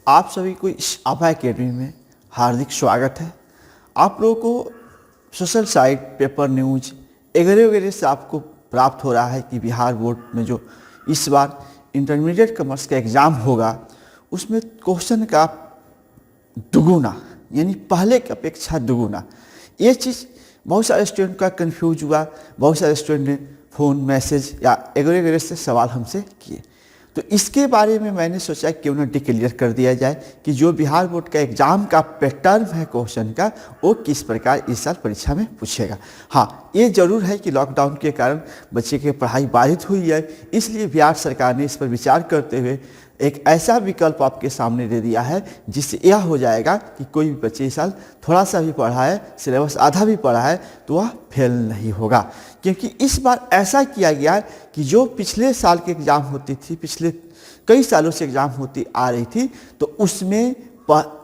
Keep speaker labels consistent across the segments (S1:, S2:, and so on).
S1: आप सभी को इस आभा एकेडमी में हार्दिक स्वागत है। आप लोगों को सोशल साइट, पेपर न्यूज वगैरह वगैरह से आपको प्राप्त हो रहा है कि बिहार बोर्ड में जो इस बार इंटरमीडिएट कॉमर्स का एग्ज़ाम होगा उसमें क्वेश्चन का दुगुना यानी पहले की अपेक्षा दुगुना, ये चीज़ बहुत सारे स्टूडेंट का कंफ्यूज हुआ। बहुत सारे स्टूडेंट ने फ़ोन, मैसेज या वगैरह वगैरह से सवाल हमसे किए, तो इसके बारे में मैंने सोचा क्यों ना डिक्लेयर कर दिया जाए कि जो बिहार बोर्ड का एग्ज़ाम का पैटर्न है क्वेश्चन का वो किस प्रकार इस साल परीक्षा में पूछेगा। हाँ, ये ज़रूर है कि लॉकडाउन के कारण बच्चे की पढ़ाई बाधित हुई है, इसलिए बिहार सरकार ने इस पर विचार करते हुए एक ऐसा विकल्प आपके सामने दे दिया है जिससे यह हो जाएगा कि कोई भी बच्चे इस साल थोड़ा सा भी पढ़ा है, सिलेबस आधा भी पढ़ा है तो वह फेल नहीं होगा। क्योंकि इस बार ऐसा किया गया है कि जो पिछले साल के एग्ज़ाम होती थी, पिछले कई सालों से एग्ज़ाम होती आ रही थी, तो उसमें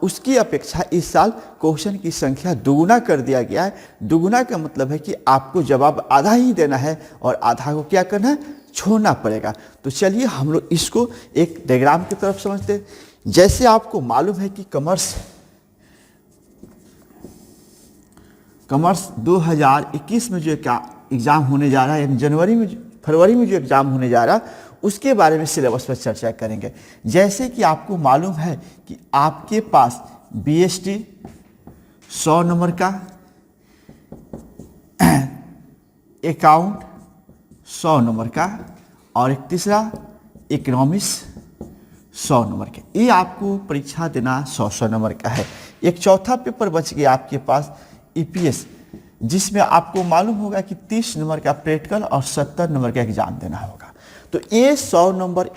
S1: उसकी अपेक्षा इस साल क्वेश्चन की संख्या दुगुना कर दिया गया है। दुगुना का मतलब है कि आपको जवाब आधा ही देना है और आधा को क्या करना है, छोड़ना पड़ेगा। तो चलिए हम लोग इसको एक डायग्राम की तरफ समझते हैं। जैसे आपको मालूम है कि कॉमर्स 2021 में जो एग्ज़ाम होने जा रहा है, यानी फरवरी में जो एग्ज़ाम होने जा रहा है उसके बारे में सिलेबस पर चर्चा करेंगे। जैसे कि आपको मालूम है कि आपके पास BST 100 नंबर का, अकाउंट 100 नंबर का और एक तीसरा इकोनॉमिक्स 100 नंबर का, ये आपको परीक्षा देना 100 नंबर का है। एक चौथा पेपर बच गया आपके पास EPS, जिसमें आपको मालूम होगा कि 30 नंबर का प्रैक्टिकल और 70 नंबर का एग्जाम देना होगा। तो ये 100 नंबर,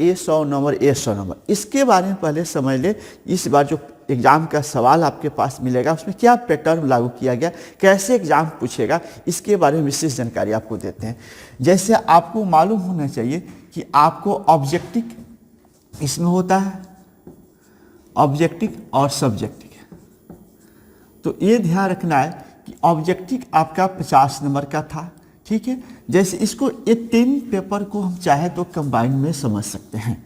S1: इसके बारे में पहले समझ ले। इस बार जो एग्ज़ाम का सवाल आपके पास मिलेगा उसमें क्या पैटर्न लागू किया गया, कैसे एग्ज़ाम पूछेगा, इसके बारे में विशेष जानकारी आपको देते हैं। जैसे आपको मालूम होना चाहिए कि आपको ऑब्जेक्टिव इसमें होता है, ऑब्जेक्टिव और सब्जेक्टिव। तो ये ध्यान रखना है कि ऑब्जेक्टिव आपका 50 नंबर का था, ठीक है। जैसे इसको ये 3 पेपर को हम चाहे तो कंबाइन में समझ सकते हैं,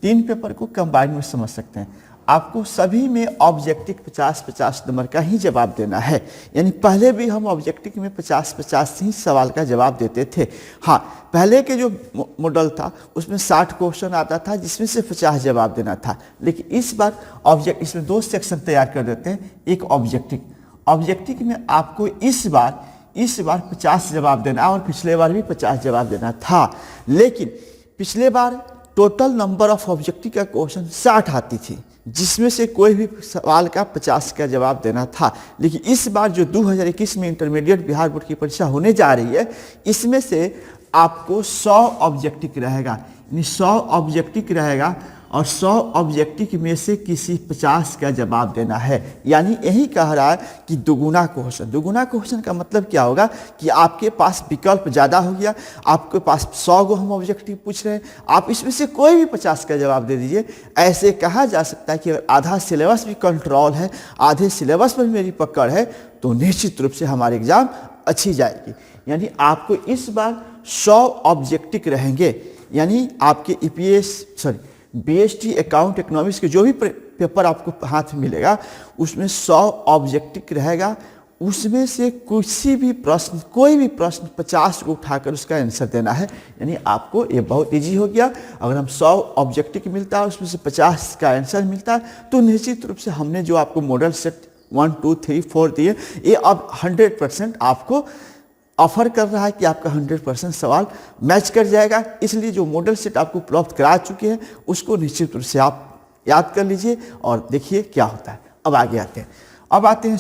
S1: 3 पेपर को कंबाइन में समझ सकते हैं। आपको सभी में ऑब्जेक्टिव 50-50 नंबर का ही जवाब देना है। यानी पहले भी हम ऑब्जेक्टिव में 50-50 ही सवाल का जवाब देते थे। हाँ, पहले के जो मॉडल था उसमें 60 क्वेश्चन आता था जिसमें से 50 जवाब देना था, लेकिन इस बार इसमें 2 सेक्शन तैयार कर देते हैं। एक ऑब्जेक्टिव में आपको इस बार 50 जवाब देना और पिछले बार भी 50 जवाब देना था, लेकिन पिछले बार टोटल नंबर ऑफ ऑब्जेक्टिव का क्वेश्चन 60 आती थी जिसमें से कोई भी सवाल का 50 का जवाब देना था। लेकिन इस बार जो 2021 में इंटरमीडिएट बिहार बोर्ड की परीक्षा होने जा रही है इसमें से आपको 100 ऑब्जेक्टिव रहेगा, यानी 100 ऑब्जेक्टिव रहेगा और 100 ऑब्जेक्टिव में से किसी 50 का जवाब देना है। यानी यही कह रहा है कि दुगुना क्वेश्चन का मतलब क्या होगा कि आपके पास विकल्प ज़्यादा हो गया। आपके पास 100 गो हम ऑब्जेक्टिव पूछ रहे हैं, आप इसमें से कोई भी 50 का जवाब दे दीजिए। ऐसे कहा जा सकता है कि अगर आधा सिलेबस भी कंट्रोल है, आधे सिलेबस पर मेरी पकड़ है, तो निश्चित रूप से हमारे एग्ज़ाम अच्छी जाएगी। यानी आपको इस बार 100 ऑब्जेक्टिव रहेंगे, यानी आपके BST अकाउंट इकोनॉमिक्स के जो भी पेपर आपको हाथ में मिलेगा उसमें 100 ऑब्जेक्टिव रहेगा। उसमें से कोई भी प्रश्न 50 को उठाकर उसका आंसर देना है। यानी आपको ये बहुत इजी हो गया। अगर हम 100 ऑब्जेक्टिव मिलता है उसमें से 50 का आंसर मिलता है तो निश्चित रूप से हमने जो आपको मॉडल सेट 1, 2, 3, 4 दिए, ये अब 100% आपको ऑफर कर रहा है कि आपका 100% सवाल मैच कर जाएगा। इसलिए जो मॉडल सेट आपको उपलब्ध करा चुके हैं उसको निश्चित रूप से आप याद कर लीजिए और देखिए क्या होता है। अब आगे आते हैं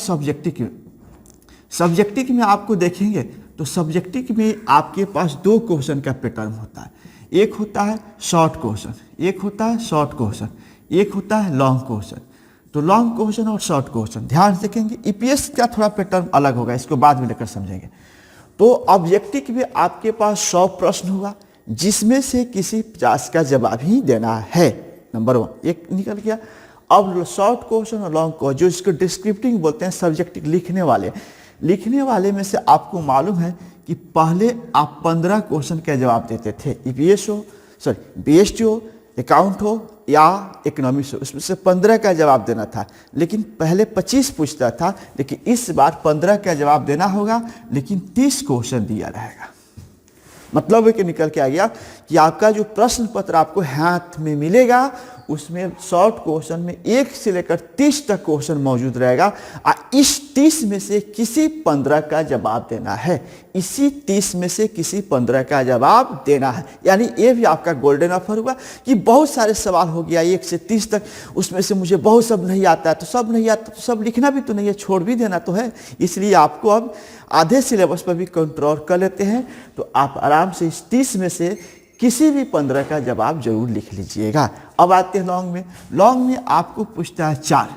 S1: सब्जेक्टिव में आपको देखेंगे तो सब्जेक्टिव में आपके पास 2 क्वेश्चन का पैटर्न होता है। एक होता है शॉर्ट क्वेश्चन, एक होता है लॉन्ग क्वेश्चन। तो लॉन्ग क्वेश्चन और शॉर्ट क्वेश्चन ध्यान से देखेंगे। EPS का थोड़ा पैटर्न अलग होगा, इसको बाद में लेकर समझेंगे। तो ऑब्जेक्टिव में आपके पास 100 प्रश्न होगा जिसमें से किसी 50 का जवाब ही देना है। नंबर 1 एक निकल गया। अब शॉर्ट क्वेश्चन और लॉन्ग क्वेश्चन, जो इसको डिस्क्रिप्टिव बोलते हैं, सब्जेक्टिव लिखने वाले में से आपको मालूम है कि पहले आप 15 क्वेश्चन का जवाब देते थे। BST हो, अकाउंट हो, या इकोनॉमिक्स हो, उसमें से 15 का जवाब देना था, लेकिन पहले 25 पूछता था, लेकिन इस बार 15 का जवाब देना होगा, लेकिन 30 क्वेश्चन दिया रहेगा। मतलब है कि निकल के आ गया कि आपका जो प्रश्न पत्र आपको हाथ में मिलेगा उसमें शॉर्ट क्वेश्चन में 1 से लेकर 30 तक क्वेश्चन मौजूद रहेगा और इस 30 में से किसी 15 का जवाब देना है। इसी 30 में से किसी 15 का जवाब देना है। यानी ये भी आपका गोल्डन ऑफर हुआ कि बहुत सारे सवाल हो गया 1 से 30 तक, उसमें से मुझे बहुत सब नहीं आता है, तो सब नहीं आता तो सब लिखना भी तो नहीं है, छोड़ भी देना तो है। इसलिए आपको अब आधे सिलेबस पर भी कंट्रोल कर लेते हैं, तो आप आराम से इस 30 में से किसी भी 15 का जवाब जरूर लिख लीजिएगा। अब आते हैं लॉन्ग में। लॉन्ग में आपको पूछता है 4,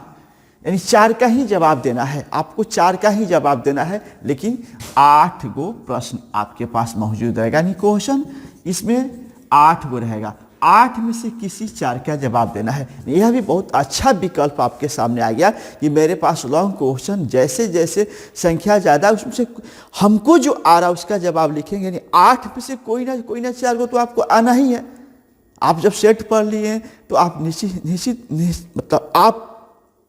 S1: यानी 4 का ही जवाब देना है, आपको 4 का ही जवाब देना है, लेकिन 8 गो प्रश्न आपके पास मौजूद रहेगा, यानी क्वेश्चन इसमें 8 गो रहेगा। 8 में से किसी 4 का जवाब देना है। यह भी बहुत अच्छा विकल्प आपके सामने आ गया कि मेरे पास लॉन्ग क्वेश्चन जैसे जैसे संख्या ज़्यादा उसमें से हमको जो आ रहा है उसका जवाब लिखेंगे, यानी 8 में से कोई ना 4 को तो आपको आना ही है। आप जब सेट पढ़ लिए तो आप निश्चित मतलब आप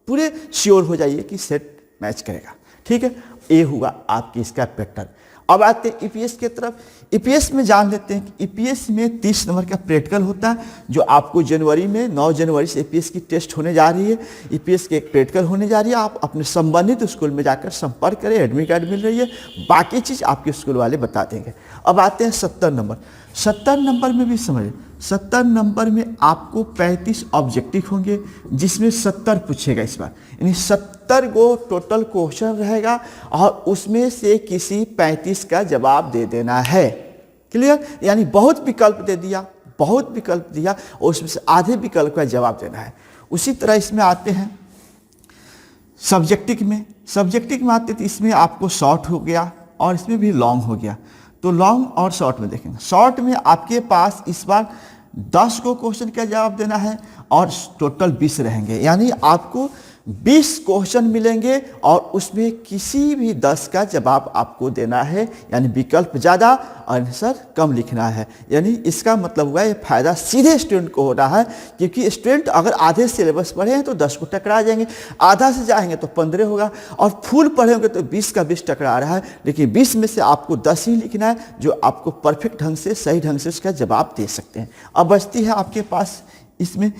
S1: पूरे श्योर हो जाइए कि सेट मैच करेगा। ठीक है, ये हुआ आपकी इसका पैटर्न। अब आते हैं ईपीएस की तरफ। ईपीएस में जान लेते हैं कि ईपीएस में 30 नंबर का प्रैक्टिकल होता है, जो आपको जनवरी में 9 जनवरी से ईपीएस की टेस्ट होने जा रही है। ईपीएस की एक प्रैक्टिकल होने जा रही है, आप अपने संबंधित स्कूल में जाकर संपर्क करें, एडमिट कार्ड मिल रही है, बाकी चीज़ आपके स्कूल वाले बता देंगे। अब आते हैं 70 नंबर। 70 नंबर में भी समझ, 70 नंबर में आपको 35 ऑब्जेक्टिव होंगे, जिसमें 70 पूछेगा इस बार, यानी 70 गो टोटल क्वेश्चन रहेगा और उसमें से किसी 35 का जवाब दे देना है। क्लियर, यानी बहुत विकल्प दे दिया, बहुत विकल्प दिया और उसमें से आधे विकल्प का जवाब देना है। उसी तरह इसमें आते हैं सब्जेक्टिव में। सब्जेक्टिव में आते तो इसमें आपको शॉर्ट हो गया और इसमें भी लॉन्ग हो गया। तो लॉन्ग और शॉर्ट में देखेंगे। शॉर्ट में आपके पास इस बार 10 को क्वेश्चन का जवाब देना है और टोटल 20 रहेंगे, यानी आपको 20 क्वेश्चन मिलेंगे और उसमें किसी भी 10 का जवाब आपको देना है, यानी विकल्प ज़्यादा आंसर कम लिखना है। यानी इसका मतलब हुआ ये फायदा सीधे स्टूडेंट को हो रहा है, क्योंकि स्टूडेंट अगर आधे सिलेबस पढ़े हैं तो 10 को टकरा जाएंगे, आधा से जाएंगे तो 15 होगा और फुल पढ़े होंगे तो 20 का 20 टकरा रहा है। लेकिन 20 में से आपको 10 ही लिखना है जो आपको परफेक्ट ढंग से सही ढंग से उसका जवाब दे सकते हैं। अब बचती है आपके पास इसमें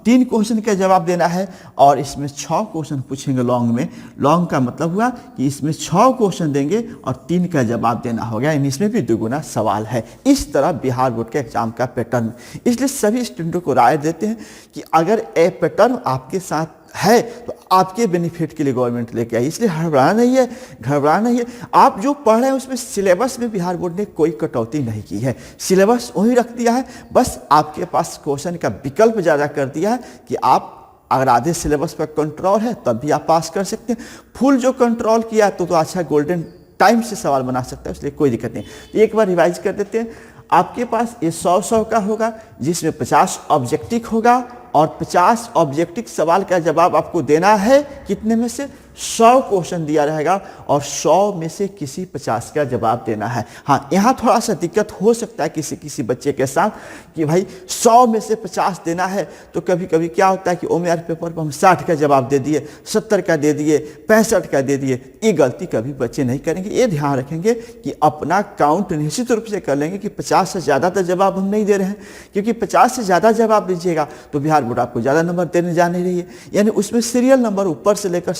S1: 3 क्वेश्चन का जवाब देना है और इसमें 6 क्वेश्चन पूछेंगे लॉन्ग में। लॉन्ग का मतलब हुआ कि इसमें 6 क्वेश्चन देंगे और 3 का जवाब देना होगा, यानी इसमें भी दुगुना सवाल है। इस तरह बिहार बोर्ड के एग्जाम का पैटर्न, इसलिए सभी स्टूडेंटों को राय देते हैं कि अगर ये पैटर्न आपके साथ है तो आपके बेनिफिट के लिए गवर्नमेंट लेके आई, इसलिए घबराना नहीं है। आप जो पढ़ रहे हैं उसमें सिलेबस में बिहार बोर्ड ने कोई कटौती नहीं की है, सिलेबस वही रख दिया है, बस आपके पास क्वेश्चन का विकल्प ज़्यादा कर दिया है कि आप अगर आधे सिलेबस पर कंट्रोल है तब भी आप पास कर सकते हैं। फुल जो कंट्रोल किया तो अच्छा गोल्डन टाइम से सवाल बना सकता है, इसलिए कोई दिक्कत नहीं। तो एक बार रिवाइज कर देते हैं। आपके पास ये 100 का होगा, जिसमें 50 ऑब्जेक्टिव होगा और 50 ऑब्जेक्टिव सवाल का जवाब आपको देना है। कितने में से? 100 क्वेश्चन दिया रहेगा और 100 में से किसी 50 का जवाब देना है। हाँ, यहाँ थोड़ा सा दिक्कत हो सकता है किसी बच्चे के साथ कि भाई 100 में से 50 देना है, तो कभी कभी क्या होता है कि ओएमआर पेपर पर हम 60 का जवाब दे दिए, 70 का दे दिए, 65 का दे दिए। ये गलती कभी बच्चे नहीं करेंगे। ये ध्यान रखेंगे कि अपना काउंट निश्चित रूप से कर लेंगे कि 50 से ज़्यादा तो जवाब हम नहीं दे रहे हैं, क्योंकि 50 से ज़्यादा जवाब दीजिएगा तो बिहार बोर्ड आपको ज़्यादा नंबर देने जा नहीं रही है। यानी उसमें सीरियल नंबर ऊपर से लेकर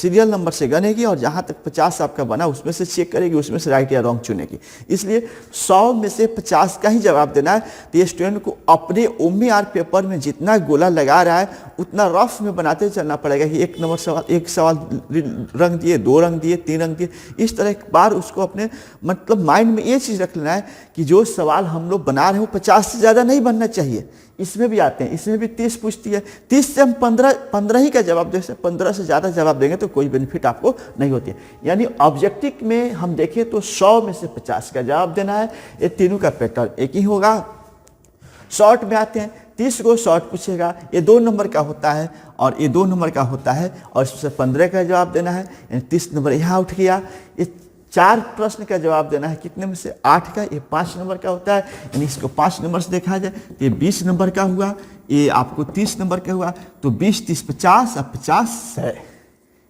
S1: सीरियल नंबर से गनेगी और जहां तक 50 आपका बना उसमें से चेक करेगी, उसमें से राइट या रॉन्ग चुनेगी। इसलिए 100 में से 50 का ही जवाब देना है। तो ये स्टूडेंट को अपने ओएमआर पेपर में जितना गोला लगा रहा है उतना रफ में बनाते चलना पड़ेगा कि एक सवाल रंग दिए, 2 रंग दिए, 3 रंग दिए। इस तरह एक बार उसको अपने मतलब माइंड में ये चीज़ रख लेना है कि जो सवाल हम लोग बना रहे हो 50 से ज़्यादा नहीं बनना चाहिए। इसमें भी आते हैं, इसमें भी 30 पूछती है, 30 से हम 15 ही का जवाब दे सकते, 15 से ज़्यादा जवाब देंगे तो कोई बेनिफिट आपको नहीं होती है। यानी ऑब्जेक्टिव में हम देखें तो 100 में से 50 का जवाब देना है। ये तीनों का पैटर्न एक ही होगा। शॉर्ट में आते हैं, 30 को शॉर्ट पूछेगा, ये 2 नंबर का होता है और ये 2 नंबर का होता है और इससे 15 का जवाब देना है, यानी 30 नंबर यहाँ उठ गया। ये 4 प्रश्न का जवाब देना है। कितने में से 8 का, ये 5 नंबर का होता है, यानी इसको 5 नंबर से देखा जाए तो ये 20 नंबर का हुआ, ये आपको 30 नंबर का हुआ, तो 20 30 50 और 50 100,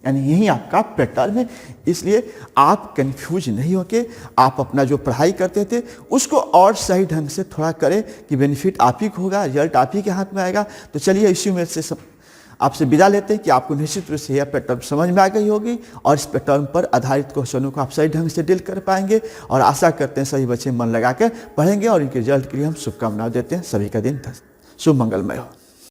S1: यानी यही आपका पैटर्न है। इसलिए आप कंफ्यूज नहीं होके आप अपना जो पढ़ाई करते थे उसको और सही ढंग से थोड़ा करें कि बेनिफिट आप ही को होगा, रिजल्ट आप ही के हाथ में आएगा। तो चलिए इसी में से आपसे विदा लेते हैं कि आपको निश्चित रूप से यह पैटर्न समझ में आ गई होगी और इस पैटर्न पर आधारित क्वेश्चनों को आप सही ढंग से डील कर पाएंगे। और आशा करते हैं सभी बच्चे मन लगाकर पढ़ेंगे और इनके रिजल्ट के लिए हम शुभकामनाएं देते हैं। सभी का दिन शुभ मंगलमय हो।